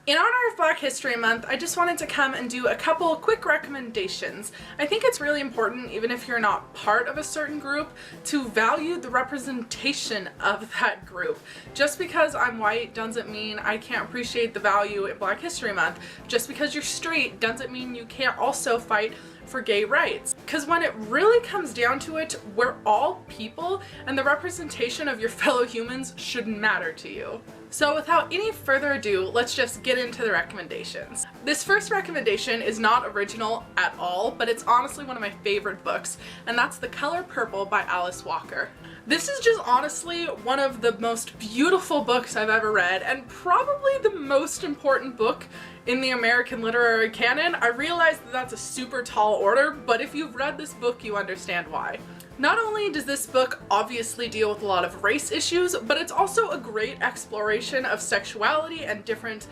In honor of Black History Month, I just wanted to come and do a couple quick recommendations. I think it's really important, even if you're not part of a certain group, to value the representation of that group. Just because I'm white doesn't mean I can't appreciate the value in Black History Month. Just because you're straight doesn't mean you can't also fight for gay rights. Because when it really comes down to it, we're all people, and the representation of your fellow humans should matter to you. So without any further ado, let's just get into the recommendations. This first recommendation is not original at all, but it's honestly one of my favorite books, and that's The Color Purple by Alice Walker. This is just honestly one of the most beautiful books I've ever read, and probably the most important book in the American literary canon. I realize that that's a super tall order, but if you've read this book, you understand why. Not only does this book obviously deal with a lot of race issues, but it's also a great exploration of sexuality and different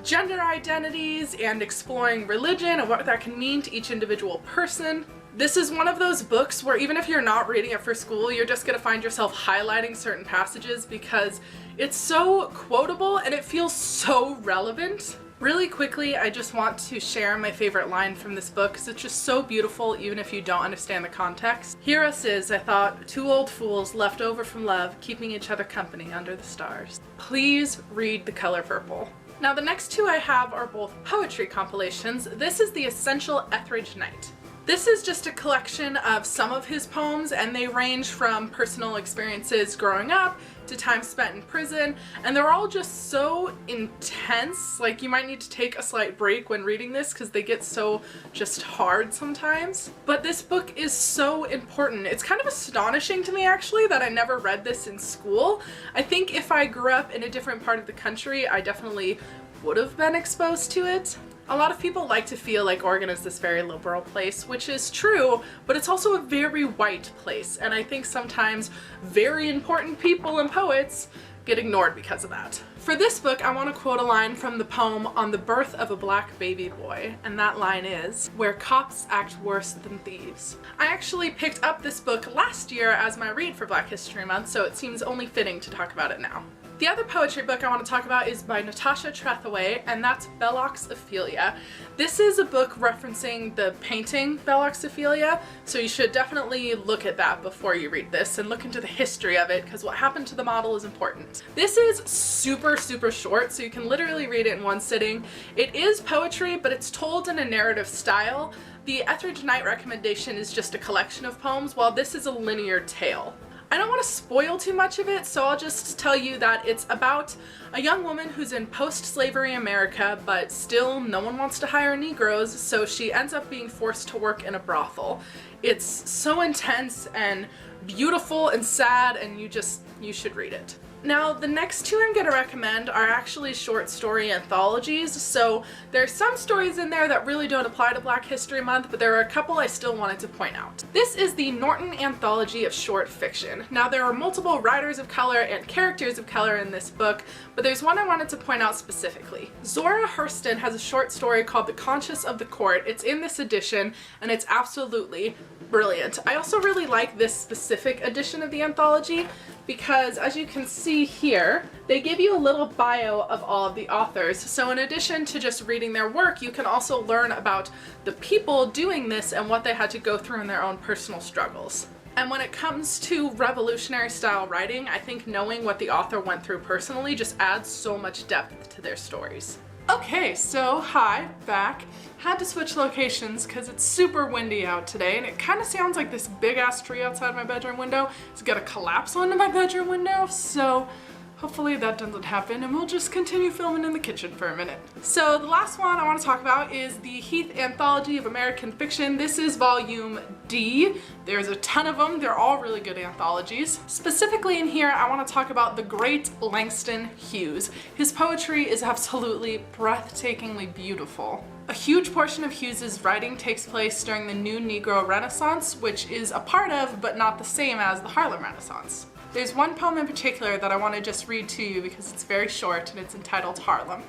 gender identities and exploring religion and what that can mean to each individual person. This is one of those books where even if you're not reading it for school, you're just gonna find yourself highlighting certain passages because it's so quotable and it feels so relevant. Really quickly, I just want to share my favorite line from this book because it's just so beautiful even if you don't understand the context. Here us is, I thought, two old fools left over from love, keeping each other company under the stars. Please read The Color Purple. Now the next two I have are both poetry compilations. This is The Essential Etheridge Knight. This is just a collection of some of his poems, and they range from personal experiences growing up to time spent in prison, and they're all just so intense. Like, you might need to take a slight break when reading this because they get so just hard sometimes. But this book is so important. It's kind of astonishing to me actually that I never read this in school. I think if I grew up in a different part of the country, I definitely would have been exposed to it. A lot of people like to feel like Oregon is this very liberal place, which is true, but it's also a very white place, and I think sometimes very important people and poets get ignored because of that. For this book, I want to quote a line from the poem On the Birth of a Black Baby Boy, and that line is, "Where cops act worse than thieves." I actually picked up this book last year as my read for Black History Month, so it seems only fitting to talk about it now. The other poetry book I want to talk about is by Natasha Trethewey, and that's Belloc's Ophelia. This is a book referencing the painting Belloc's Ophelia, so you should definitely look at that before you read this and look into the history of it because what happened to the model is important. This is super short, so you can literally read it in one sitting. It is poetry, but it's told in a narrative style. The Etheridge Knight recommendation is just a collection of poems, while this is a linear tale. I don't want to spoil too much of it, so I'll just tell you that it's about a young woman who's in post-slavery America, but still no one wants to hire Negroes, so she ends up being forced to work in a brothel. It's so intense and beautiful and sad, and you should read it. Now, the next two I'm going to recommend are actually short story anthologies, so there's some stories in there that really don't apply to Black History Month, but there are a couple I still wanted to point out. This is the Norton Anthology of Short Fiction. Now, there are multiple writers of color and characters of color in this book, but there's one I wanted to point out specifically. Zora Hurston has a short story called The Conscience of the Court. It's in this edition, and it's absolutely brilliant. I also really like this specific edition of the anthology because, as you can see here, they give you a little bio of all of the authors. So in addition to just reading their work, you can also learn about the people doing this and what they had to go through in their own personal struggles. And when it comes to revolutionary style writing, I think knowing what the author went through personally just adds so much depth to their stories. Okay, so hi, back. Had to switch locations because it's super windy out today, and it kind of sounds like this big ass tree outside my bedroom window is gonna collapse onto my bedroom window, so hopefully that doesn't happen, and we'll just continue filming in the kitchen for a minute. So the last one I want to talk about is the Heath Anthology of American Fiction. This is volume D. There's a ton of them. They're all really good anthologies. Specifically in here, I want to talk about the great Langston Hughes. His poetry is absolutely breathtakingly beautiful. A huge portion of Hughes's writing takes place during the New Negro Renaissance, which is a part of, but not the same as, the Harlem Renaissance. There's one poem in particular that I want to just read to you because it's very short and it's entitled Harlem.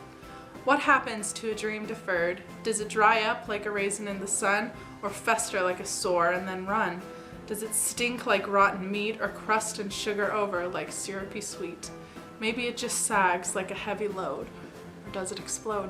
What happens to a dream deferred? Does it dry up like a raisin in the sun, or fester like a sore and then run? Does it stink like rotten meat, or crust and sugar over like syrupy sweet? Maybe it just sags like a heavy load, or does it explode?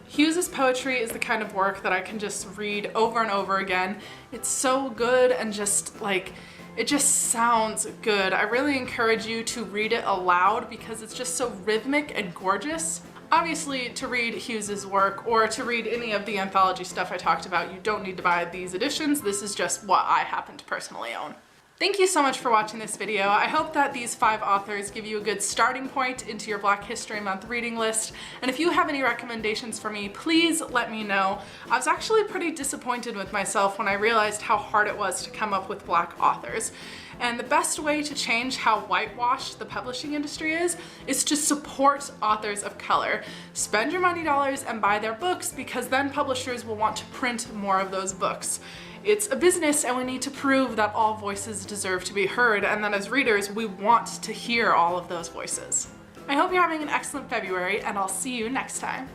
Hughes's poetry is the kind of work that I can just read over and over again. It's so good and just like, it just sounds good. I really encourage you to read it aloud because it's just so rhythmic and gorgeous. Obviously, to read Hughes's work or to read any of the anthology stuff I talked about, you don't need to buy these editions. This is just what I happen to personally own. Thank you so much for watching this video. I hope that these 5 authors give you a good starting point into your Black History Month reading list. And if you have any recommendations for me, please let me know. I was actually pretty disappointed with myself when I realized how hard it was to come up with Black authors. And the best way to change how whitewashed the publishing industry is to support authors of color. Spend your money dollars and buy their books because then publishers will want to print more of those books. It's a business and we need to prove that all voices deserve to be heard and that as readers we want to hear all of those voices. I hope you're having an excellent February and I'll see you next time.